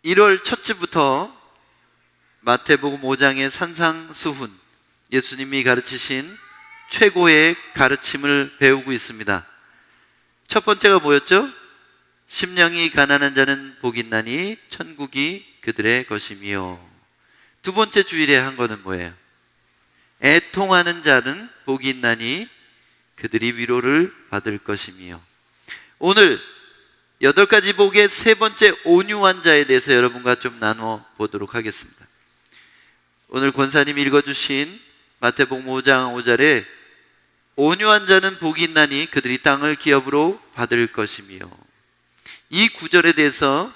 1월 첫 주부터 마태복음 5장의 산상수훈, 예수님이 가르치신 최고의 가르침을 배우고 있습니다. 첫 번째가 뭐였죠? 심령이 가난한 자는 복이 있나니 천국이 그들의 것이며, 두 번째 주일에 한 거는 뭐예요? 애통하는 자는 복이 있나니 그들이 위로를 받을 것이며, 오늘 8가지 복의 세 번째 온유한 자에 대해서 여러분과 좀 나눠 보도록 하겠습니다. 오늘 권사님이 읽어주신 마태복음 5장 5절에 온유한 자는 복이 있나니 그들이 땅을 기업으로 받을 것이며, 이 구절에 대해서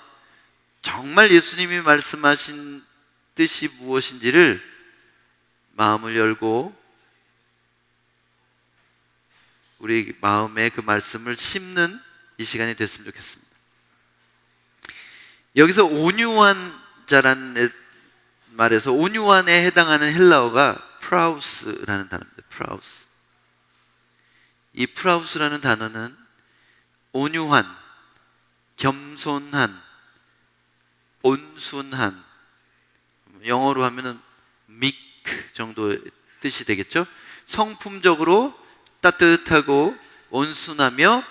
정말 예수님이 말씀하신 뜻이 무엇인지를 마음을 열고 우리 마음에 그 말씀을 심는 이 시간이 됐으면 좋겠습니다. 여기서 온유한 자라는 말에서 온유한에 해당하는 헬라어가 프라우스라는 단어입니다. 프라우스. 이 프라우스라는 단어는 온유한, 겸손한, 온순한, 영어로 하면은 meek 정도의 뜻이 되겠죠. 성품적으로 따뜻하고 온순하며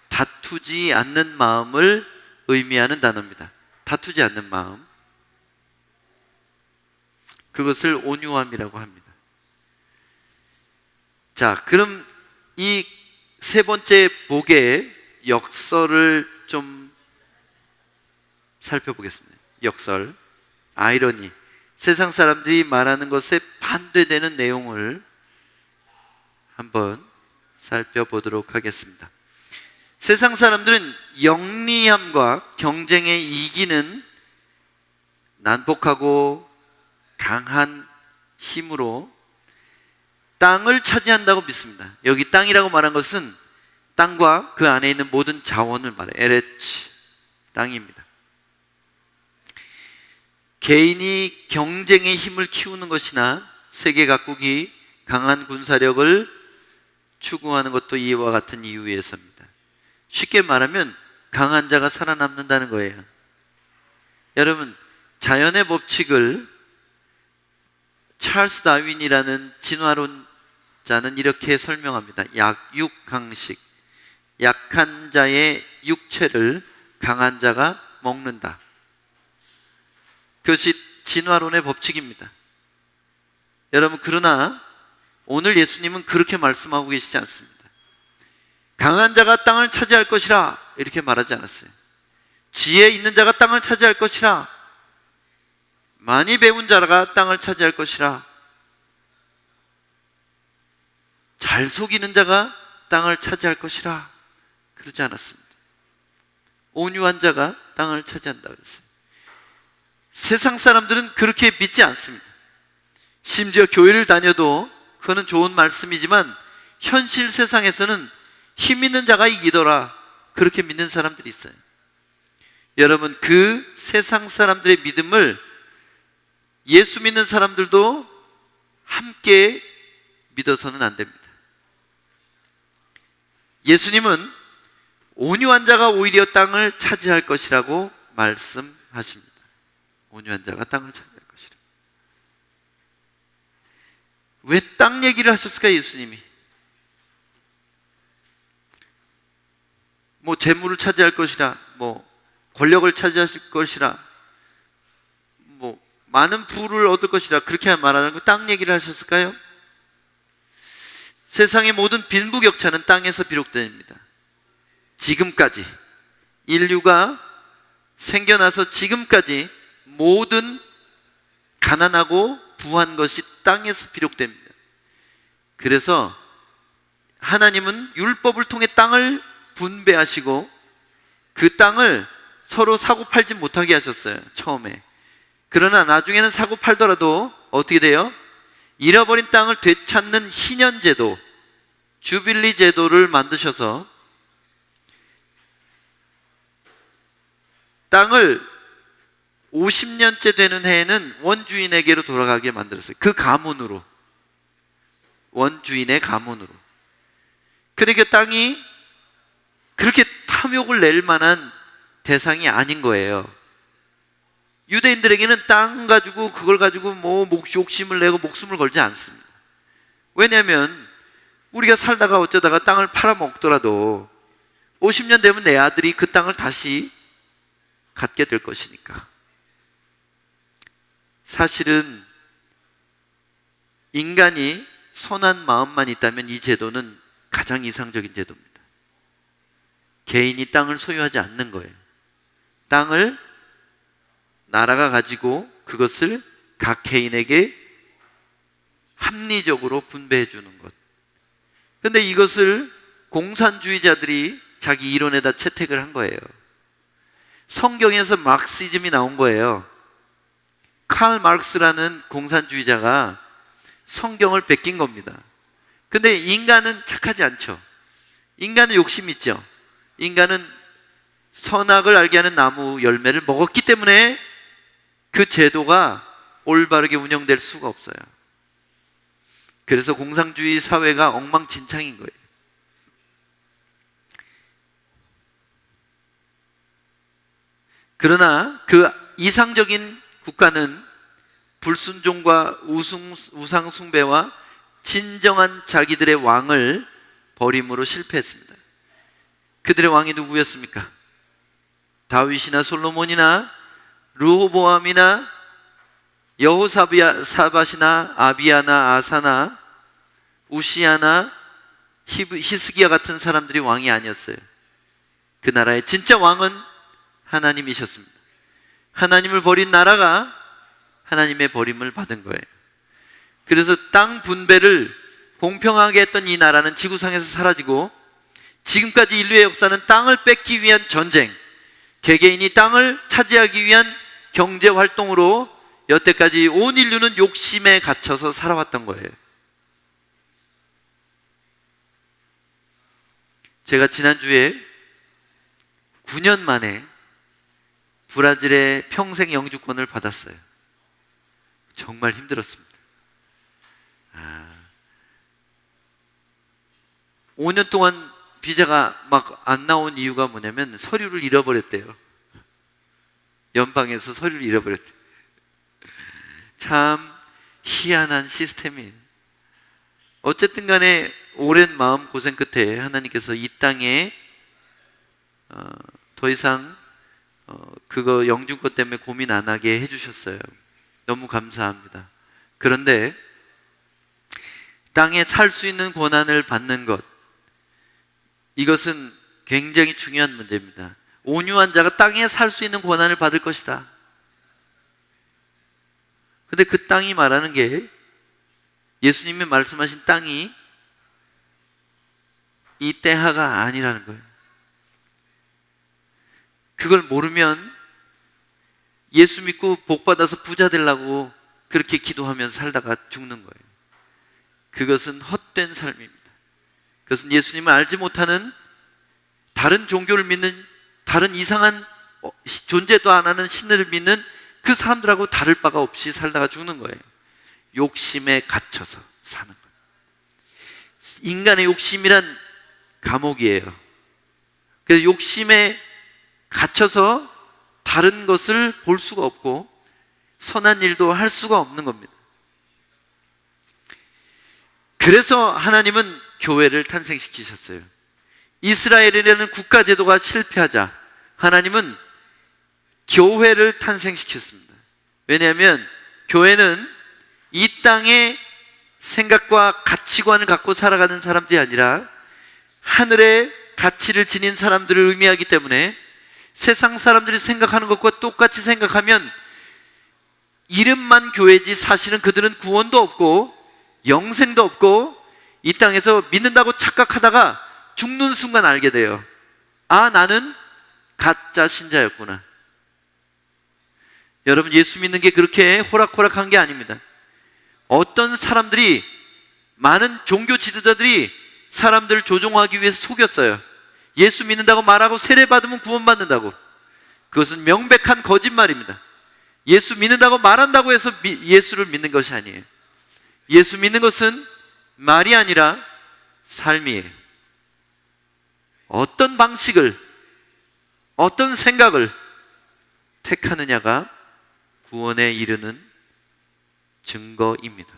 다투지 않는 마음을 의미하는 단어입니다. 다투지 않는 마음, 그것을 온유함이라고 합니다. 자, 그럼 이 세 번째 복의 역설을 좀 살펴보겠습니다. 역설, 아이러니, 세상 사람들이 말하는 것에 반대되는 내용을 한번 살펴보도록 하겠습니다. 세상 사람들은 영리함과 경쟁에 이기는 난폭하고 강한 힘으로 땅을 차지한다고 믿습니다. 여기 땅이라고 말한 것은 땅과 그 안에 있는 모든 자원을 말해요. 에레츠, 땅입니다. 개인이 경쟁의 힘을 키우는 것이나 세계 각국이 강한 군사력을 추구하는 것도 이와 같은 이유에서입니다. 쉽게 말하면 강한 자가 살아남는다는 거예요. 여러분, 자연의 법칙을 찰스 다윈이라는 진화론자는 이렇게 설명합니다. 약육강식, 약한 자의 육체를 강한 자가 먹는다. 그것이 진화론의 법칙입니다. 여러분, 그러나 오늘 예수님은 그렇게 말씀하고 계시지 않습니다. 강한 자가 땅을 차지할 것이라 이렇게 말하지 않았어요. 지혜 있는 자가 땅을 차지할 것이라, 많이 배운 자가 땅을 차지할 것이라, 잘 속이는 자가 땅을 차지할 것이라 그러지 않았습니다. 온유한 자가 땅을 차지한다고 했어요. 세상 사람들은 그렇게 믿지 않습니다. 심지어 교회를 다녀도 그거는 좋은 말씀이지만 현실 세상에서는 힘 있는 자가 이기더라 그렇게 믿는 사람들이 있어요. 여러분, 그 세상 사람들의 믿음을 예수 믿는 사람들도 함께 믿어서는 안 됩니다. 예수님은 온유한 자가 오히려 땅을 차지할 것이라고 말씀하십니다. 온유한 자가 땅을 차지할 것이라. 왜 땅 얘기를 하셨을까, 예수님이? 뭐 재물을 차지할 것이라, 뭐 권력을 차지하실 것이라, 뭐 많은 부를 얻을 것이라 그렇게 말하는 거 땅 얘기를 하셨을까요? 세상의 모든 빈부격차는 땅에서 비롯됩니다. 지금까지 인류가 생겨나서 지금까지 모든 가난하고 부한 것이 땅에서 비롯됩니다. 그래서 하나님은 율법을 통해 땅을 분배하시고 그 땅을 서로 사고팔지 못하게 하셨어요, 처음에. 그러나 나중에는 사고팔더라도 어떻게 돼요? 잃어버린 땅을 되찾는 희년제도, 주빌리 제도를 만드셔서 땅을 50년째 되는 해에는 원주인에게로 돌아가게 만들었어요. 그 가문으로, 원주인의 가문으로. 그러니까 땅이 그렇게 탐욕을 낼 만한 대상이 아닌 거예요. 유대인들에게는 땅 가지고 그걸 가지고 뭐 욕심을 내고 목숨을 걸지 않습니다. 왜냐하면 우리가 살다가 어쩌다가 땅을 팔아먹더라도 50년 되면 내 아들이 그 땅을 다시 갖게 될 것이니까. 사실은 인간이 선한 마음만 있다면 이 제도는 가장 이상적인 제도입니다. 개인이 땅을 소유하지 않는 거예요. 땅을 나라가 가지고 그것을 각 개인에게 합리적으로 분배해 주는 것. 근데 이것을 공산주의자들이 자기 이론에다 채택을 한 거예요. 성경에서 마르크시즘이 나온 거예요. 칼 마르크스라는 공산주의자가 성경을 베낀 겁니다. 근데 인간은 착하지 않죠. 인간은 욕심이 있죠. 인간은 선악을 알게 하는 나무 열매를 먹었기 때문에 그 제도가 올바르게 운영될 수가 없어요. 그래서 공산주의 사회가 엉망진창인 거예요. 그러나 그 이상적인 국가는 불순종과 우상 숭배와 진정한 자기들의 왕을 버림으로 실패했습니다. 그들의 왕이 누구였습니까? 다윗이나 솔로몬이나 르호보암이나 여호사밧이나 아비야나 아사나 우시야나 히스기야 같은 사람들이 왕이 아니었어요. 그 나라의 진짜 왕은 하나님이셨습니다. 하나님을 버린 나라가 하나님의 버림을 받은 거예요. 그래서 땅 분배를 공평하게 했던 이 나라는 지구상에서 사라지고 지금까지 인류의 역사는 땅을 뺏기 위한 전쟁, 개개인이 땅을 차지하기 위한 경제 활동으로 여태까지 온 인류는 욕심에 갇혀서 살아왔던 거예요. 제가 지난주에 9년 만에 브라질의 평생 영주권을 받았어요. 정말 힘들었습니다. 5년 동안 비자가 막 안 나온 이유가 뭐냐면 서류를 잃어버렸대요. 연방에서 서류를 잃어버렸대요. 참 희한한 시스템이에요. 어쨌든 간에 오랜 마음 고생 끝에 하나님께서 이 땅에 더 이상 그거 영주권 때문에 고민 안 하게 해주셨어요. 너무 감사합니다. 그런데 땅에 살 수 있는 권한을 받는 것, 이것은 굉장히 중요한 문제입니다. 온유한 자가 땅에 살 수 있는 권한을 받을 것이다. 근데 그 땅이 말하는 게 예수님이 말씀하신 땅이 이 때하가 아니라는 거예요. 그걸 모르면 예수 믿고 복 받아서 부자 되려고 그렇게 기도하면서 살다가 죽는 거예요. 그것은 헛된 삶입니다. 그것은 예수님을 알지 못하는 다른 종교를 믿는 다른 이상한 존재도 안 하는 신을 믿는 그 사람들하고 다를 바가 없이 살다가 죽는 거예요. 욕심에 갇혀서 사는 거예요. 인간의 욕심이란 감옥이에요. 그래서 욕심에 갇혀서 다른 것을 볼 수가 없고 선한 일도 할 수가 없는 겁니다. 그래서 하나님은 교회를 탄생시키셨어요. 이스라엘이라는 국가제도가 실패하자 하나님은 교회를 탄생시켰습니다. 왜냐하면 교회는 이 땅의 생각과 가치관을 갖고 살아가는 사람들이 아니라 하늘의 가치를 지닌 사람들을 의미하기 때문에 세상 사람들이 생각하는 것과 똑같이 생각하면 이름만 교회지 사실은 그들은 구원도 없고 영생도 없고 이 땅에서 믿는다고 착각하다가 죽는 순간 알게 돼요. 아, 나는 가짜 신자였구나. 여러분, 예수 믿는 게 그렇게 호락호락한 게 아닙니다. 어떤 사람들이, 많은 종교 지도자들이 사람들을 조종하기 위해서 속였어요. 예수 믿는다고 말하고 세례받으면 구원받는다고. 그것은 명백한 거짓말입니다. 예수 믿는다고 말한다고 해서 예수를 믿는 것이 아니에요. 예수 믿는 것은 말이 아니라 삶이에요. 어떤 방식을, 어떤 생각을 택하느냐가 구원에 이르는 증거입니다.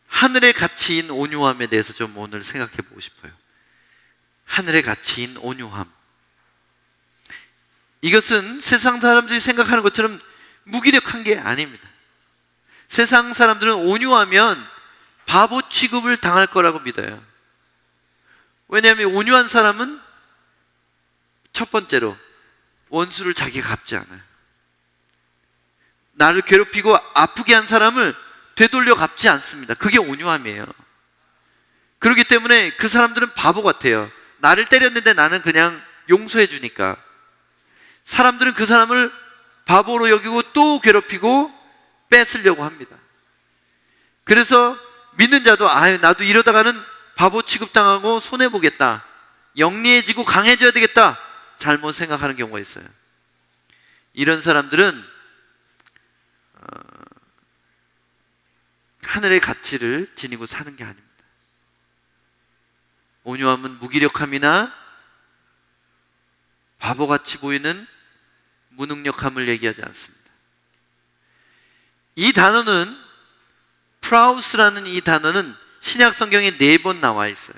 하늘의 가치인 온유함에 대해서 좀 오늘 생각해 보고 싶어요. 하늘의 가치인 온유함. 이것은 세상 사람들이 생각하는 것처럼 무기력한 게 아닙니다. 세상 사람들은 온유하면 바보 취급을 당할 거라고 믿어요. 왜냐하면 온유한 사람은 첫 번째로 원수를 자기가 갚지 않아요. 나를 괴롭히고 아프게 한 사람을 되돌려 갚지 않습니다. 그게 온유함이에요. 그렇기 때문에 그 사람들은 바보 같아요. 나를 때렸는데 나는 그냥 용서해 주니까. 사람들은 그 사람을 바보로 여기고 또 괴롭히고 뺏으려고 합니다. 그래서 믿는 자도 나도 이러다가는 바보 취급당하고 손해보겠다, 영리해지고 강해져야 되겠다, 잘못 생각하는 경우가 있어요. 이런 사람들은 하늘의 가치를 지니고 사는 게 아닙니다. 온유함은 무기력함이나 바보같이 보이는 무능력함을 얘기하지 않습니다. 이 단어는, 프라우스라는 이 단어는 신약 성경에 4번 나와 있어요.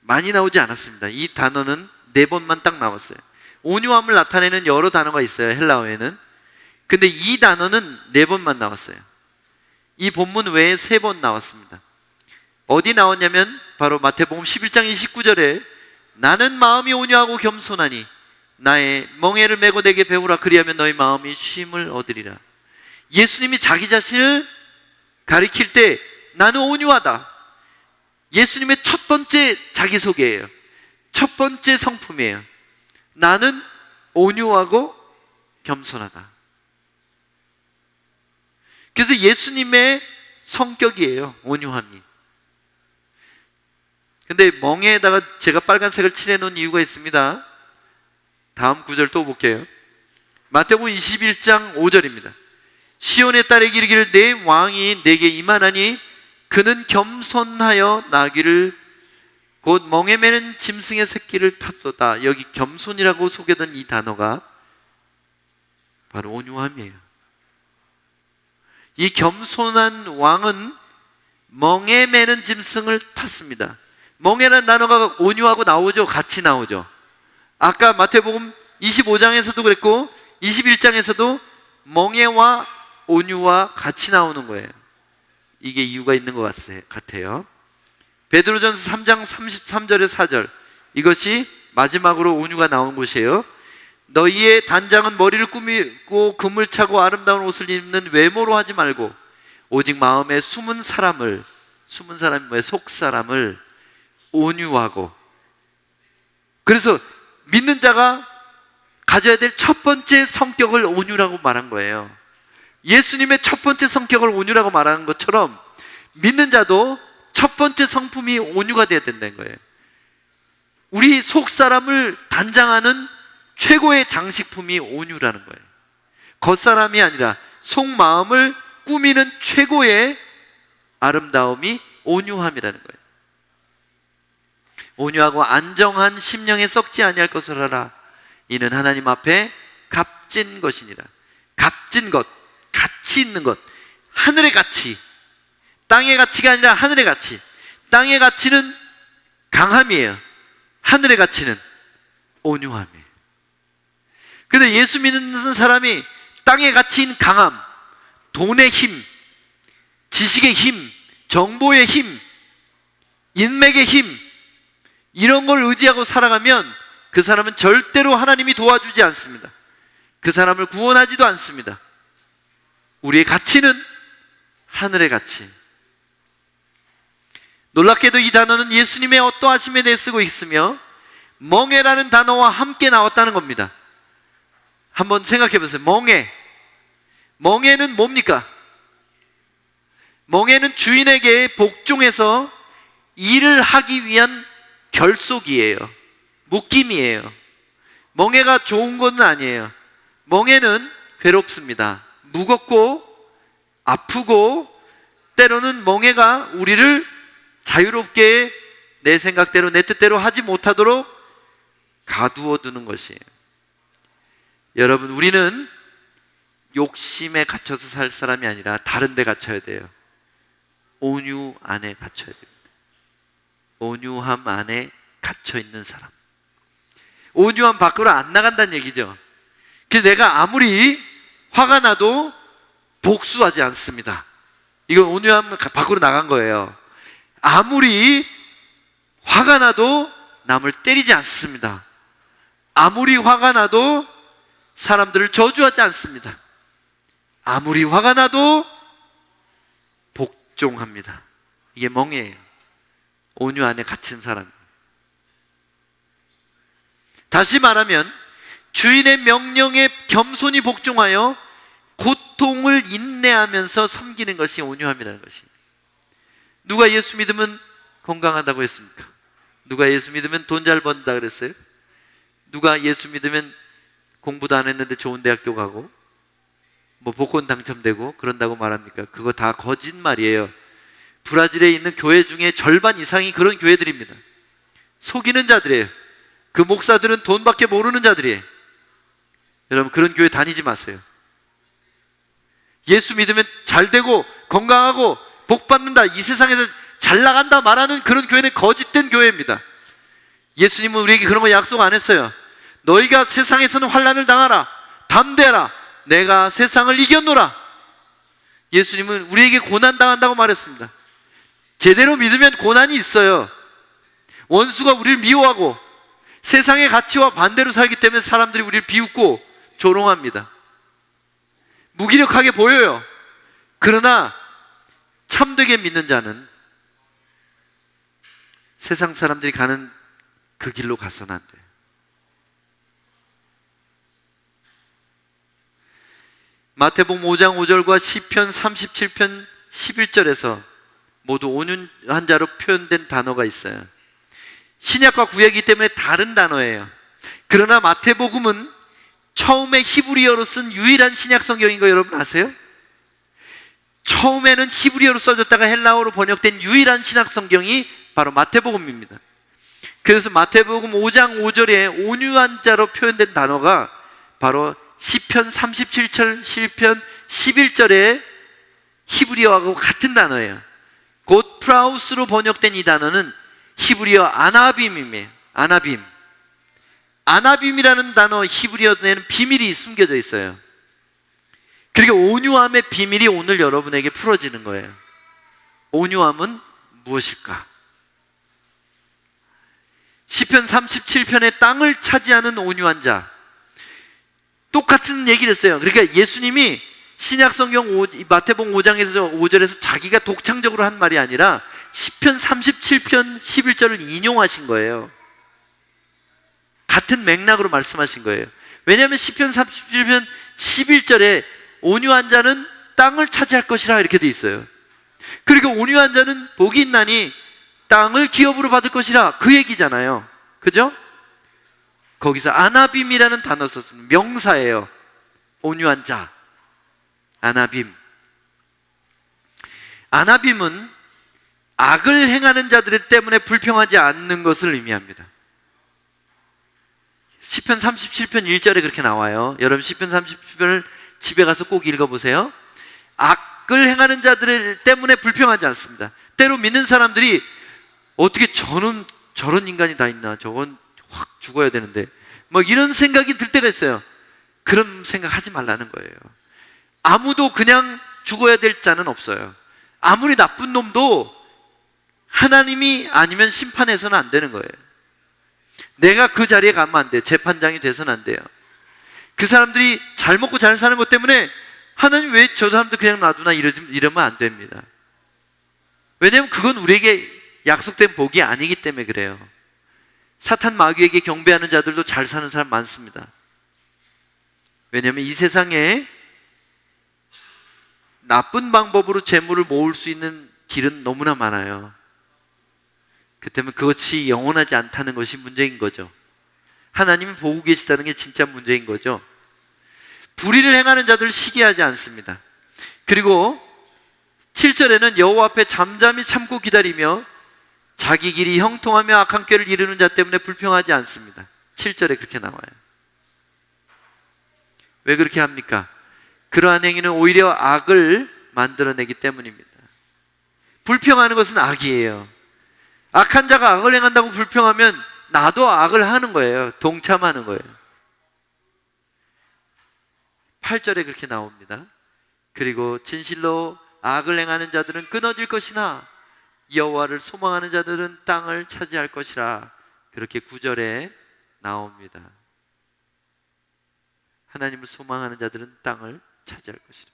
많이 나오지 않았습니다. 이 단어는 4번만 딱 나왔어요. 온유함을 나타내는 여러 단어가 있어요, 헬라어에는. 근데 이 단어는 4번만 나왔어요. 이 본문 외에 3번 나왔습니다. 어디 나왔냐면 바로 마태복음 11장 29절에 나는 마음이 온유하고 겸손하니 나의 멍에를 메고 내게 배우라, 그리하면 너희 마음이 쉼을 얻으리라. 예수님이 자기 자신을 가리킬 때 나는 온유하다. 예수님의 첫 번째 자기소개예요. 첫 번째 성품이에요. 나는 온유하고 겸손하다. 그래서 예수님의 성격이에요, 온유함이. 근데 멍에다가 제가 빨간색을 칠해놓은 이유가 있습니다. 다음 구절 또 볼게요. 마태복음 21장 5절입니다. 시온의 딸에게 이르기를 내 왕이 내게 임하나니 그는 겸손하여 나귀를 곧 멍에 매는 짐승의 새끼를 탔도다. 여기 겸손이라고 소개된 이 단어가 바로 온유함이에요. 이 겸손한 왕은 멍에 매는 짐승을 탔습니다. 멍에라는 단어가 온유하고 나오죠. 같이 나오죠. 아까 마태복음 25장에서도 그랬고 21장에서도 멍에와 온유와 같이 나오는 거예요. 이게 이유가 있는 것 같아요. 베드로전서 3장 33절에 4절, 이것이 마지막으로 온유가 나온 곳이에요. 너희의 단장은 머리를 꾸미고 금을 차고 아름다운 옷을 입는 외모로 하지 말고 오직 마음에 숨은 사람이 뭐예요? 속사람을 온유하고. 그래서 믿는 자가 가져야 될 첫 번째 성격을 온유라고 말한 거예요. 예수님의 첫 번째 성격을 온유라고 말하는 것처럼 믿는 자도 첫 번째 성품이 온유가 되어야 된다는 거예요. 우리 속사람을 단장하는 최고의 장식품이 온유라는 거예요. 겉사람이 아니라 속마음을 꾸미는 최고의 아름다움이 온유함이라는 거예요. 온유하고 안정한 심령에 썩지 아니할 것을 하라. 이는 하나님 앞에 값진 것이니라. 값진 것, 가치 있는 것, 하늘의 가치. 땅의 가치가 아니라 하늘의 가치. 땅의 가치는 강함이에요. 하늘의 가치는 온유함이에요. 근데 예수 믿는 사람이 땅의 가치인 강함, 돈의 힘, 지식의 힘, 정보의 힘, 인맥의 힘, 이런 걸 의지하고 살아가면 그 사람은 절대로 하나님이 도와주지 않습니다. 그 사람을 구원하지도 않습니다. 우리의 가치는 하늘의 가치. 놀랍게도 이 단어는 예수님의 어떠하심에 대해 쓰고 있으며 멍에라는 단어와 함께 나왔다는 겁니다. 한번 생각해 보세요. 멍에는 뭡니까? 멍에는 주인에게 복종해서 일을 하기 위한 결속이에요. 묶임이에요. 멍에가 좋은 건 아니에요. 멍에는 괴롭습니다. 무겁고 아프고, 때로는 멍에가 우리를 자유롭게 내 생각대로 내 뜻대로 하지 못하도록 가두어 두는 것이에요. 여러분, 우리는 욕심에 갇혀서 살 사람이 아니라 다른 데 갇혀야 돼요. 온유 안에 갇혀야 됩니다. 온유함 안에 갇혀 있는 사람. 온유함 밖으로 안 나간다는 얘기죠. 그래서 내가 아무리 화가 나도 복수하지 않습니다. 이건 온유함 밖으로 나간 거예요. 아무리 화가 나도 남을 때리지 않습니다. 아무리 화가 나도 사람들을 저주하지 않습니다. 아무리 화가 나도 복종합니다. 이게 멍이에요. 온유 안에 갇힌 사람. 다시 말하면 주인의 명령에 겸손히 복종하여 고통을 인내하면서 섬기는 것이 온유함이라는 것입니다. 누가 예수 믿으면 건강하다고 했습니까? 누가 예수 믿으면 돈 잘 번다 그랬어요? 누가 예수 믿으면 공부도 안 했는데 좋은 대학교 가고 뭐 복권 당첨되고 그런다고 말합니까? 그거 다 거짓말이에요. 브라질에 있는 교회 중에 절반 이상이 그런 교회들입니다. 속이는 자들이에요. 그 목사들은 돈밖에 모르는 자들이에요. 여러분, 그런 교회 다니지 마세요. 예수 믿으면 잘 되고 건강하고 복 받는다, 이 세상에서 잘 나간다 말하는 그런 교회는 거짓된 교회입니다. 예수님은 우리에게 그런 거 약속 안 했어요. 너희가 세상에서는 환난을 당하라, 담대하라, 내가 세상을 이겼노라. 예수님은 우리에게 고난 당한다고 말했습니다. 제대로 믿으면 고난이 있어요. 원수가 우리를 미워하고 세상의 가치와 반대로 살기 때문에 사람들이 우리를 비웃고 조롱합니다. 무기력하게 보여요. 그러나 참되게 믿는 자는 세상 사람들이 가는 그 길로 가서는 안 돼요. 마태복음 5장 5절과 시편 37편 11절에서 모두 온유한 자로 표현된 단어가 있어요. 신약과 구약이기 때문에 다른 단어예요. 그러나 마태복음은 처음에 히브리어로 쓴 유일한 신약 성경인 거 여러분 아세요? 처음에는 히브리어로 써졌다가 헬라어로 번역된 유일한 신약 성경이 바로 마태복음입니다. 그래서 마태복음 5장 5절에 온유한 자로 표현된 단어가 바로 시편 37절, 시편 11절에 히브리어하고 같은 단어예요. 곧 프라우스로 번역된 이 단어는 히브리어 아나빔이에요. 아나빔. 아나빔이라는 단어 히브리어에는 비밀이 숨겨져 있어요. 그러니까 온유함의 비밀이 오늘 여러분에게 풀어지는 거예요. 온유함은 무엇일까? 시편 37편의 땅을 차지하는 온유한 자, 똑같은 얘기를 했어요. 그러니까 예수님이 신약성경 마태복음 5장에서 5절에서 자기가 독창적으로 한 말이 아니라 시편 37편 11절을 인용하신 거예요. 같은 맥락으로 말씀하신 거예요. 왜냐하면 시편 37편 11절에 온유한 자는 땅을 차지할 것이라 이렇게 돼 있어요. 그리고 온유한 자는 복이 있나니 땅을 기업으로 받을 것이라 그 얘기잖아요. 그죠? 거기서 아나빔이라는 단어 썼습니다. 명사예요. 온유한 자. 아나빔. 아나빔은 악을 행하는 자들 때문에 불평하지 않는 것을 의미합니다. 시편 37편 1절에 그렇게 나와요. 여러분 시편 37편을 집에 가서 꼭 읽어보세요. 악을 행하는 자들 때문에 불평하지 않습니다. 때로 믿는 사람들이 어떻게 저런 인간이 다 있나, 저건 확 죽어야 되는데 뭐 이런 생각이 들 때가 있어요. 그런 생각 하지 말라는 거예요. 아무도 그냥 죽어야 될 자는 없어요. 아무리 나쁜 놈도 하나님이 아니면 심판해서는 안 되는 거예요. 내가 그 자리에 가면 안 돼요. 재판장이 돼서는 안 돼요. 그 사람들이 잘 먹고 잘 사는 것 때문에 하나님 왜 저 사람들 그냥 놔두나 이러면 안 됩니다. 왜냐하면 그건 우리에게 약속된 복이 아니기 때문에 그래요. 사탄 마귀에게 경배하는 자들도 잘 사는 사람 많습니다. 왜냐하면 이 세상에 나쁜 방법으로 재물을 모을 수 있는 길은 너무나 많아요. 그 때문에 그것이 영원하지 않다는 것이 문제인 거죠. 하나님이 보고 계시다는 게 진짜 문제인 거죠. 불의를 행하는 자들을 시기하지 않습니다. 그리고 7절에는 여호와 앞에 잠잠히 참고 기다리며 자기 길이 형통하며 악한 꾀를 이루는 자 때문에 불평하지 않습니다. 7절에 그렇게 나와요. 왜 그렇게 합니까? 그러한 행위는 오히려 악을 만들어내기 때문입니다. 불평하는 것은 악이에요. 악한 자가 악을 행한다고 불평하면 나도 악을 하는 거예요. 동참하는 거예요. 8절에 그렇게 나옵니다. 그리고 진실로 악을 행하는 자들은 끊어질 것이나 여호와를 소망하는 자들은 땅을 차지할 것이라. 그렇게 9절에 나옵니다. 하나님을 소망하는 자들은 땅을 차지할 것이라.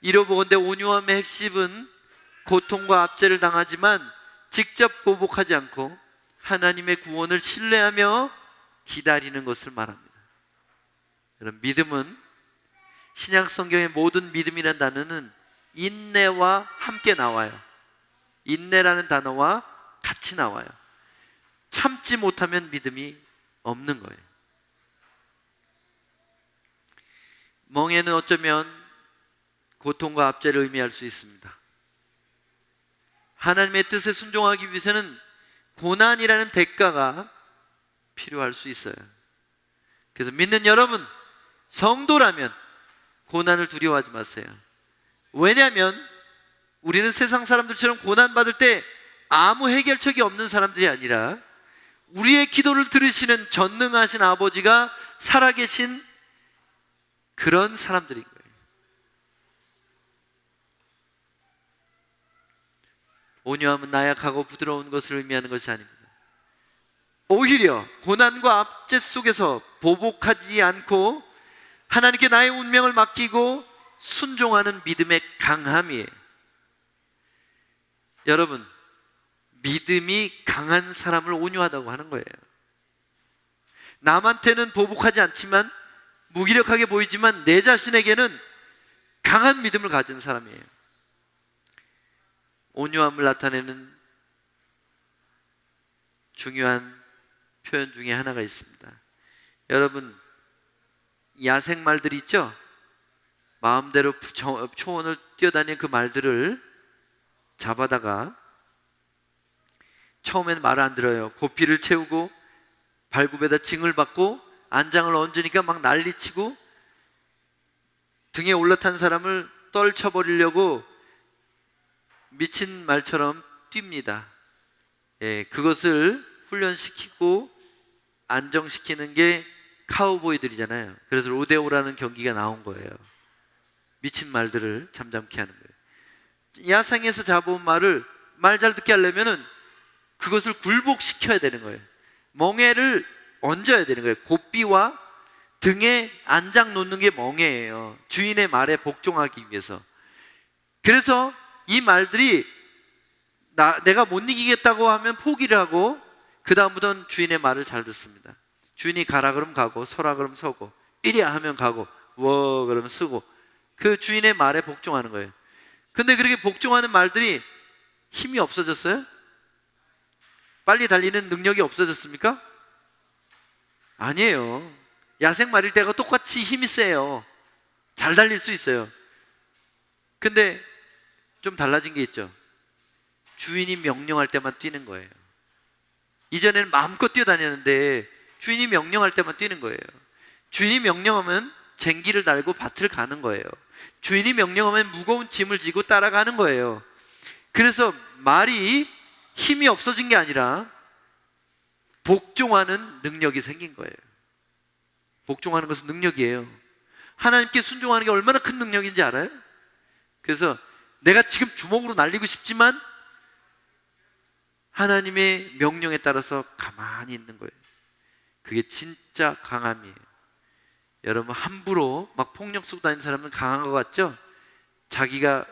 이로보건대 온유함의 핵심은 고통과 압제를 당하지만 직접 보복하지 않고 하나님의 구원을 신뢰하며 기다리는 것을 말합니다. 여러분, 믿음은 신약 성경의 모든 믿음이라는 단어는 인내와 함께 나와요. 인내라는 단어와 같이 나와요. 참지 못하면 믿음이 없는 거예요. 멍에는 어쩌면 고통과 압제를 의미할 수 있습니다. 하나님의 뜻에 순종하기 위해서는 고난이라는 대가가 필요할 수 있어요. 그래서 믿는 여러분, 성도라면 고난을 두려워하지 마세요. 왜냐하면 우리는 세상 사람들처럼 고난받을 때 아무 해결책이 없는 사람들이 아니라 우리의 기도를 들으시는 전능하신 아버지가 살아계신 그런 사람들인 거예요. 온유함은 나약하고 부드러운 것을 의미하는 것이 아닙니다. 오히려 고난과 압제 속에서 보복하지 않고 하나님께 나의 운명을 맡기고 순종하는 믿음의 강함이에요. 여러분, 믿음이 강한 사람을 온유하다고 하는 거예요. 남한테는 보복하지 않지만, 무기력하게 보이지만 내 자신에게는 강한 믿음을 가진 사람이에요. 온유함을 나타내는 중요한 표현 중에 하나가 있습니다. 여러분, 야생 말들이 있죠? 마음대로 초원을 뛰어다니는 그 말들을 잡아다가 처음엔 말을 안 들어요. 고삐를 채우고 발굽에다 징을 받고 안장을 얹으니까 막 난리치고 등에 올라탄 사람을 떨쳐버리려고 미친 말처럼 뜁니다. 그것을 훈련시키고 안정시키는 게 카우보이들이잖아요. 그래서 로데오라는 경기가 나온 거예요. 미친 말들을 잠잠케 하는 거예요. 야생에서 잡아온 말을 말 잘 듣게 하려면은 그것을 굴복시켜야 되는 거예요. 멍에를 얹어야 되는 거예요. 고삐와 등에 안장 놓는 게 멍에예요. 주인의 말에 복종하기 위해서. 그래서 이 말들이 내가 못 이기겠다고 하면 포기를 하고 그 다음부터는 주인의 말을 잘 듣습니다. 주인이 가라 그러면 가고 서라 그러면 서고 이리야 하면 가고 워 그러면 쓰고 그 주인의 말에 복종하는 거예요. 근데 그렇게 복종하는 말들이 힘이 없어졌어요? 빨리 달리는 능력이 없어졌습니까? 아니에요. 야생 말일 때가 똑같이 힘이 세요. 잘 달릴 수 있어요. 근데 좀 달라진 게 있죠. 주인이 명령할 때만 뛰는 거예요. 이전에는 마음껏 뛰어다녔는데 주인이 명령할 때만 뛰는 거예요. 주인이 명령하면 쟁기를 달고 밭을 가는 거예요. 주인이 명령하면 무거운 짐을 지고 따라가는 거예요. 그래서 말이 힘이 없어진 게 아니라 복종하는 능력이 생긴 거예요. 복종하는 것은 능력이에요. 하나님께 순종하는 게 얼마나 큰 능력인지 알아요? 그래서 내가 지금 주먹으로 날리고 싶지만 하나님의 명령에 따라서 가만히 있는 거예요. 그게 진짜 강함이에요. 여러분, 함부로 막 폭력 쓰고 다니는 사람은 강한 것 같죠? 자기가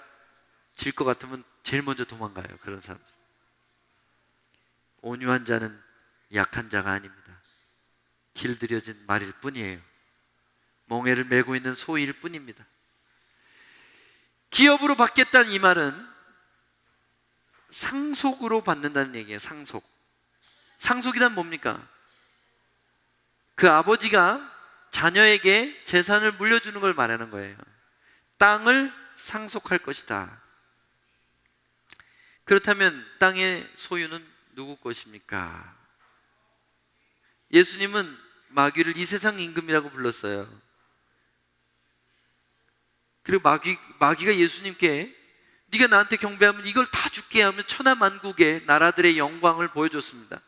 질 것 같으면 제일 먼저 도망가요. 그런 사람들. 온유한 자는 약한 자가 아닙니다. 길들여진 말일 뿐이에요. 멍에를 메고 있는 소일 뿐입니다. 기업으로 받겠다는 이 말은 상속으로 받는다는 얘기예요. 상속. 상속이란 뭡니까? 그 아버지가 자녀에게 재산을 물려주는 걸 말하는 거예요. 땅을 상속할 것이다. 그렇다면 땅의 소유는 누구 것입니까? 예수님은 마귀를 이 세상 임금이라고 불렀어요. 그리고 마귀가 예수님께 네가 나한테 경배하면 이걸 다 줄게 하면 천하만국의 나라들의 영광을 보여줬습니다.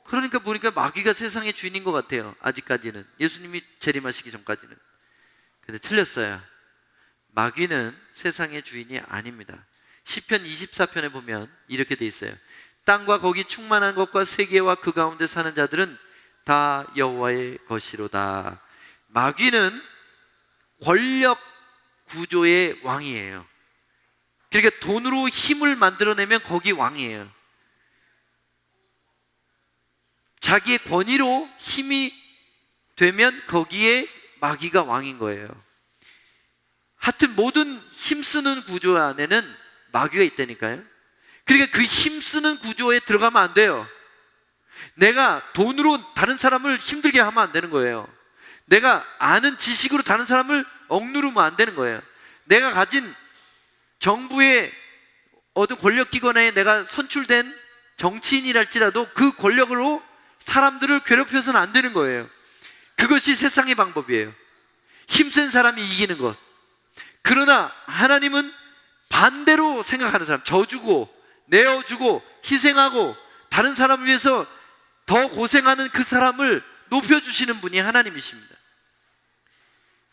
그러니까 보니까 마귀가 세상의 주인인 것 같아요. 아직까지는, 예수님이 재림하시기 전까지는. 근데 틀렸어요. 마귀는 세상의 주인이 아닙니다. 시편 24편에 보면 이렇게 돼 있어요. 땅과 거기 충만한 것과 세계와 그 가운데 사는 자들은 다 여호와의 것이로다. 마귀는 권력 구조의 왕이에요. 그러니까 돈으로 힘을 만들어내면 거기 왕이에요. 자기의 권위로 힘이 되면 거기에 마귀가 왕인 거예요. 하여튼 모든 힘쓰는 구조 안에는 마귀가 있다니까요. 그러니까 그 힘쓰는 구조에 들어가면 안 돼요. 내가 돈으로 다른 사람을 힘들게 하면 안 되는 거예요. 내가 아는 지식으로 다른 사람을 억누르면 안 되는 거예요. 내가 가진 정부의 어떤 권력기관에 내가 선출된 정치인이랄지라도 그 권력으로 사람들을 괴롭혀서는 안 되는 거예요. 그것이 세상의 방법이에요. 힘센 사람이 이기는 것. 그러나 하나님은 반대로 생각하는 사람, 져주고 내어주고 희생하고 다른 사람을 위해서 더 고생하는 그 사람을 높여주시는 분이 하나님이십니다.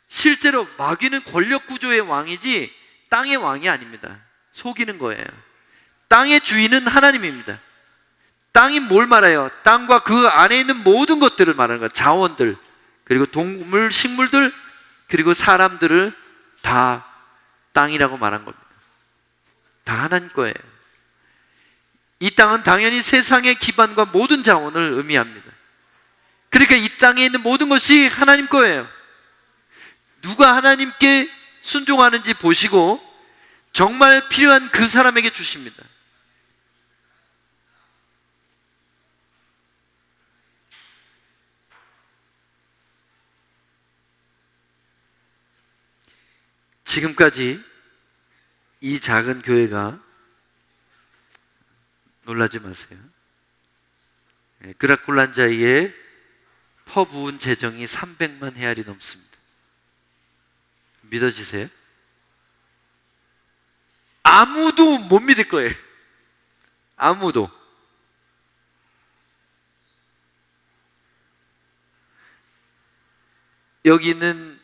실제로 마귀는 권력 구조의 왕이지 땅의 왕이 아닙니다. 속이는 거예요. 땅의 주인은 하나님입니다. 땅이 뭘 말해요? 땅과 그 안에 있는 모든 것들을 말하는 거예요. 자원들, 그리고 동물, 식물들, 그리고 사람들을 다 땅이라고 말한 겁니다. 다 하나님 거예요. 이 땅은 당연히 세상의 기반과 모든 자원을 의미합니다. 그러니까 이 땅에 있는 모든 것이 하나님 거예요. 누가 하나님께 순종하는지 보시고 정말 필요한 그 사람에게 주십니다. 지금까지 이 작은 교회가, 놀라지 마세요, 그라콜란자이에 퍼부은 재정이 300만 헤알이 넘습니다. 믿어지세요? 아무도 못 믿을 거예요. 아무도. 여기 있는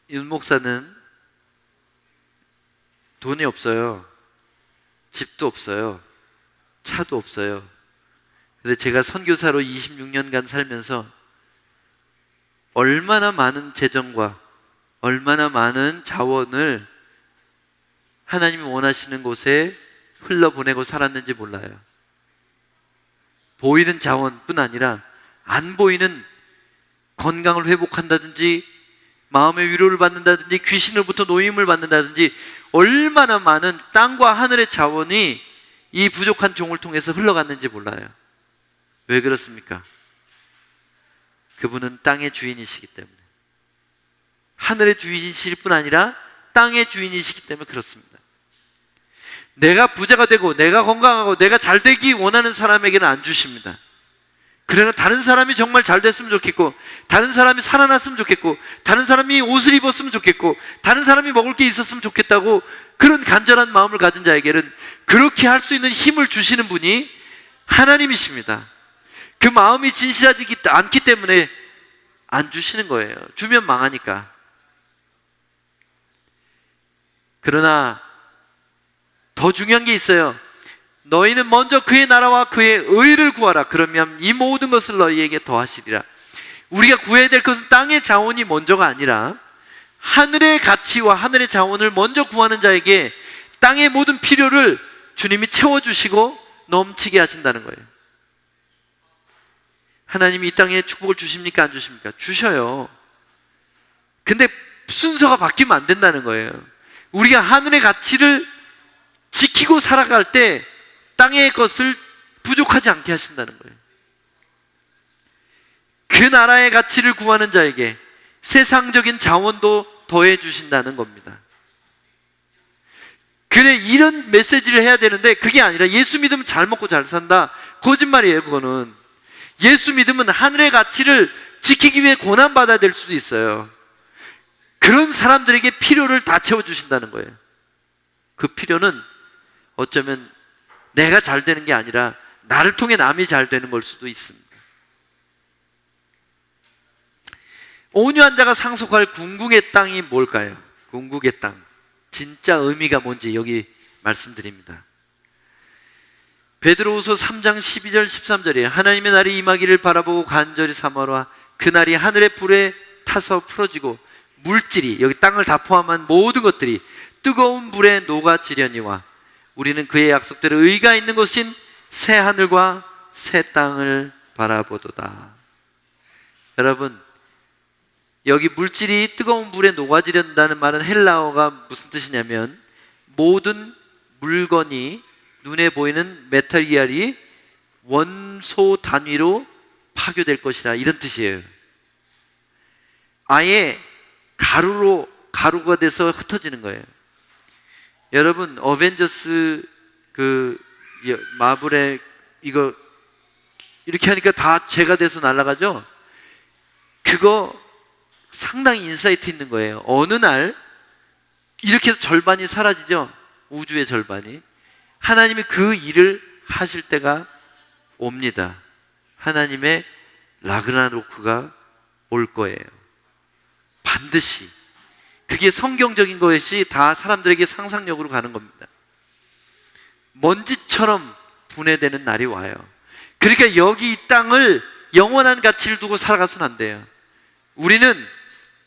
윤 목사는 돈이 없어요. 집도 없어요. 차도 없어요. 근데 제가 선교사로 26년간 살면서 얼마나 많은 재정과 얼마나 많은 자원을 하나님이 원하시는 곳에 흘러보내고 살았는지 몰라요. 보이는 자원뿐 아니라 안 보이는 건강을 회복한다든지 마음의 위로를 받는다든지 귀신으로부터 노임을 받는다든지 얼마나 많은 땅과 하늘의 자원이 이 부족한 종을 통해서 흘러갔는지 몰라요. 왜 그렇습니까? 그분은 땅의 주인이시기 때문에, 하늘의 주인이실 뿐 아니라 땅의 주인이시기 때문에 그렇습니다. 내가 부자가 되고 내가 건강하고 내가 잘 되기 원하는 사람에게는 안 주십니다. 그러나 다른 사람이 정말 잘 됐으면 좋겠고, 다른 사람이 살아났으면 좋겠고, 다른 사람이 옷을 입었으면 좋겠고, 다른 사람이 먹을 게 있었으면 좋겠다고 그런 간절한 마음을 가진 자에게는 그렇게 할 수 있는 힘을 주시는 분이 하나님이십니다. 그 마음이 진실하지 않기 때문에 안 주시는 거예요. 주면 망하니까. 그러나 더 중요한 게 있어요. 너희는 먼저 그의 나라와 그의 의를 구하라. 그러면 이 모든 것을 너희에게 더하시리라. 우리가 구해야 될 것은 땅의 자원이 먼저가 아니라 하늘의 가치와 하늘의 자원을 먼저 구하는 자에게 땅의 모든 필요를 주님이 채워주시고 넘치게 하신다는 거예요. 하나님이 이 땅에 축복을 주십니까? 안 주십니까? 주셔요. 근데 순서가 바뀌면 안 된다는 거예요. 우리가 하늘의 가치를 지키고 살아갈 때 땅의 것을 부족하지 않게 하신다는 거예요. 그 나라의 가치를 구하는 자에게 세상적인 자원도 더해 주신다는 겁니다. 그래, 이런 메시지를 해야 되는데 그게 아니라 예수 믿으면 잘 먹고 잘 산다. 거짓말이에요. 그거는. 예수 믿으면 하늘의 가치를 지키기 위해 고난받아야 될 수도 있어요. 그 그런 사람들에게 필요를 다 채워주신다는 거예요. 그 필요는 어쩌면 내가 잘 되는 게 아니라 나를 통해 남이 잘 되는 걸 수도 있습니다. 온유한 자가 상속할 궁극의 땅이 뭘까요? 궁극의 땅, 진짜 의미가 뭔지 여기 말씀드립니다. 베드로후서 3장 12절 13절에 하나님의 날이 임하기를 바라보고 간절히 사모하라. 그날이 하늘의 불에 타서 풀어지고 물질이, 여기 땅을 다 포함한 모든 것들이 뜨거운 불에 녹아지려니와 우리는 그의 약속대로 의가 있는 곳인 새 하늘과 새 땅을 바라보도다. 여러분, 여기 물질이 뜨거운 불에 녹아지려다는 말은 헬라어가 무슨 뜻이냐면 모든 물건이 눈에 보이는 메탈리얼이 원소 단위로 파괴될 것이라, 이런 뜻이에요. 아예 가루가 돼서 흩어지는 거예요. 여러분, 어벤져스 마블의 이거 이렇게 하니까 다 재가 돼서 날아가죠? 그거 상당히 인사이트 있는 거예요. 어느 날 이렇게 해서 절반이 사라지죠? 우주의 절반이. 하나님이 그 일을 하실 때가 옵니다. 하나님의 라그나로크가 올 거예요. 반드시. 그게 성경적인 것이 다 사람들에게 상상력으로 가는 겁니다. 먼지처럼 분해되는 날이 와요. 그러니까 여기 이 땅을 영원한 가치를 두고 살아가서는 안 돼요. 우리는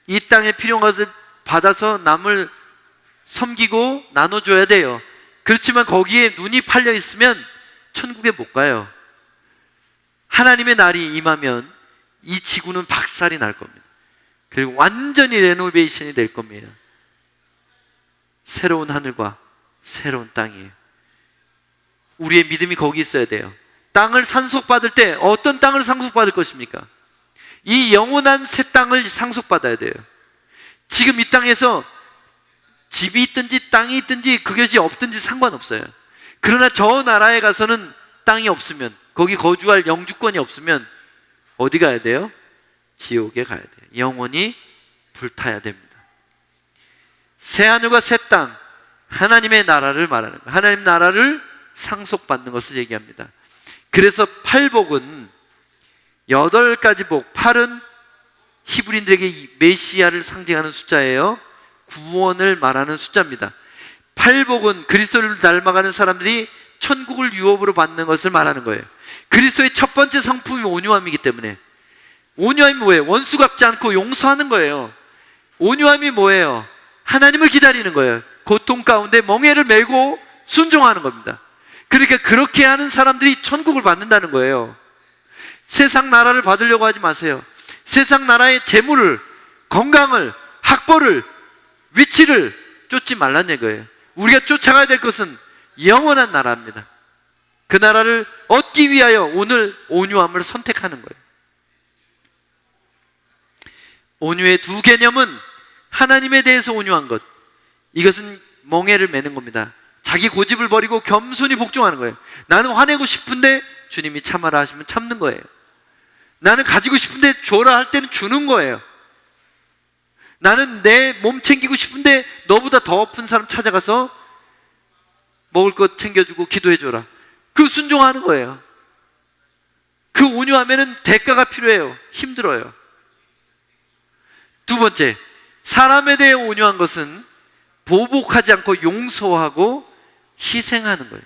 이 땅에 필요한 것을 받아서 남을 섬기고 나눠줘야 돼요. 그렇지만 거기에 눈이 팔려 있으면 천국에 못 가요. 하나님의 날이 임하면 이 지구는 박살이 날 겁니다. 그리고 완전히 레노베이션이 될 겁니다. 새로운 하늘과 새로운 땅이에요. 우리의 믿음이 거기 있어야 돼요. 땅을 상속받을 때 어떤 땅을 상속받을 것입니까? 이 영원한 새 땅을 상속받아야 돼요. 지금 이 땅에서 집이 있든지 땅이 있든지 그것이 없든지 상관없어요. 그러나 저 나라에 가서는 땅이 없으면, 거기 거주할 영주권이 없으면 어디 가야 돼요? 지옥에 가야 돼요. 영원히 불타야 됩니다. 새 하늘과 새 땅, 하나님의 나라를 말하는 거예요. 하나님 나라를 상속받는 것을 얘기합니다. 그래서 팔복은 8가지 복, 8은 히브리인들에게 메시아를 상징하는 숫자예요. 구원을 말하는 숫자입니다. 팔복은 그리스도를 닮아가는 사람들이 천국을 유업으로 받는 것을 말하는 거예요. 그리스도의 첫 번째 성품이 온유함이기 때문에. 온유함이 뭐예요? 원수 갚지 않고 용서하는 거예요. 온유함이 뭐예요? 하나님을 기다리는 거예요. 고통 가운데 멍에를 메고 순종하는 겁니다. 그러니까 그렇게 하는 사람들이 천국을 받는다는 거예요. 세상 나라를 받으려고 하지 마세요. 세상 나라의 재물을, 건강을, 학벌을, 위치를 쫓지 말라는 거예요. 우리가 쫓아가야 될 것은 영원한 나라입니다. 그 나라를 얻기 위하여 오늘 온유함을 선택하는 거예요. 온유의 두 개념은 하나님에 대해서 온유한 것, 이것은 멍에를 매는 겁니다. 자기 고집을 버리고 겸손히 복종하는 거예요. 나는 화내고 싶은데 주님이 참아라 하시면 참는 거예요. 나는 가지고 싶은데 줘라 할 때는 주는 거예요. 나는 내 몸 챙기고 싶은데 너보다 더 아픈 사람 찾아가서 먹을 것 챙겨주고 기도해줘라. 그 순종하는 거예요. 그 온유하면은 대가가 필요해요. 힘들어요. 두 번째, 사람에 대해 온유한 것은 보복하지 않고 용서하고 희생하는 거예요.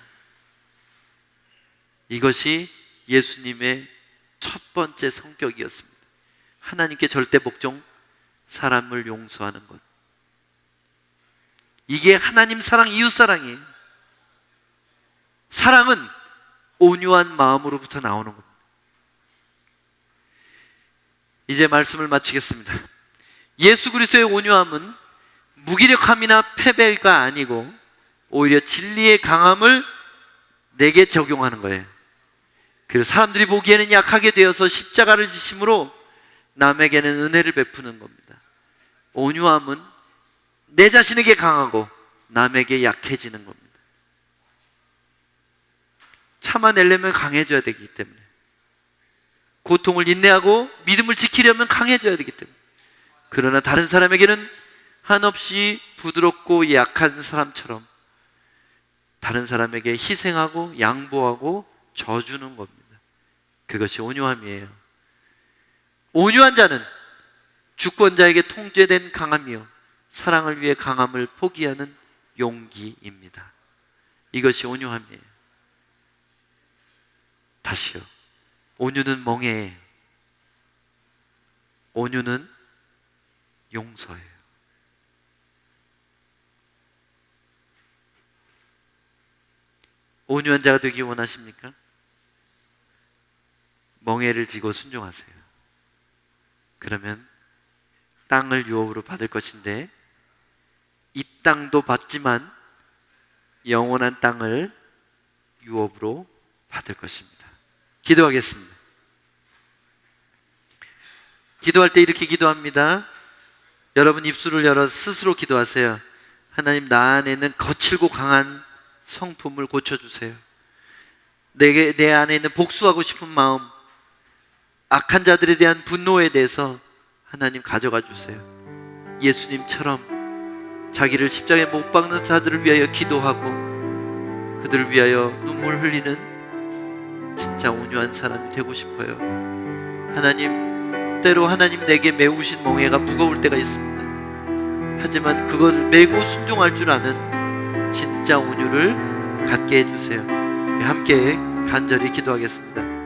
이것이 예수님의 첫 번째 성격이었습니다. 하나님께 절대 복종, 사람을 용서하는 것. 이게 하나님 사랑, 이웃 사랑이에요. 사랑은 온유한 마음으로부터 나오는 겁니다. 이제 말씀을 마치겠습니다. 예수 그리스도의 온유함은 무기력함이나 패배가 아니고 오히려 진리의 강함을 내게 적용하는 거예요. 그래서 사람들이 보기에는 약하게 되어서 십자가를 지심으로 남에게는 은혜를 베푸는 겁니다. 온유함은 내 자신에게 강하고 남에게 약해지는 겁니다. 참아내려면 강해져야 되기 때문에, 고통을 인내하고 믿음을 지키려면 강해져야 되기 때문에, 그러나 다른 사람에게는 한없이 부드럽고 약한 사람처럼 다른 사람에게 희생하고 양보하고 져주는 겁니다. 그것이 온유함이에요. 온유한 자는 주권자에게 통제된 강함이요 사랑을 위해 강함을 포기하는 용기입니다. 이것이 온유함이에요. 다시요. 온유는 멍해예요. 온유는 용서예요. 온유한 자가 되기 원하십니까? 멍에를 지고 순종하세요. 그러면 땅을 유업으로 받을 것인데 이 땅도 받지만 영원한 땅을 유업으로 받을 것입니다. 기도하겠습니다. 기도할 때 이렇게 기도합니다. 여러분 입술을 열어 스스로 기도하세요. 하나님, 나 안에는 거칠고 강한 성품을 고쳐주세요. 내 안에 있는 복수하고 싶은 마음, 악한 자들에 대한 분노에 대해서 하나님 가져가 주세요. 예수님처럼 자기를 십자가에 못 박는 자들을 위하여 기도하고 그들을 위하여 눈물 흘리는 진짜 온유한 사람이 되고 싶어요. 하나님, 때로 하나님 내게 메우신 멍에가 무거울 때가 있습니다. 하지만 그것을 메고 순종할 줄 아는 진짜 온유를 갖게 해주세요. 함께 간절히 기도하겠습니다.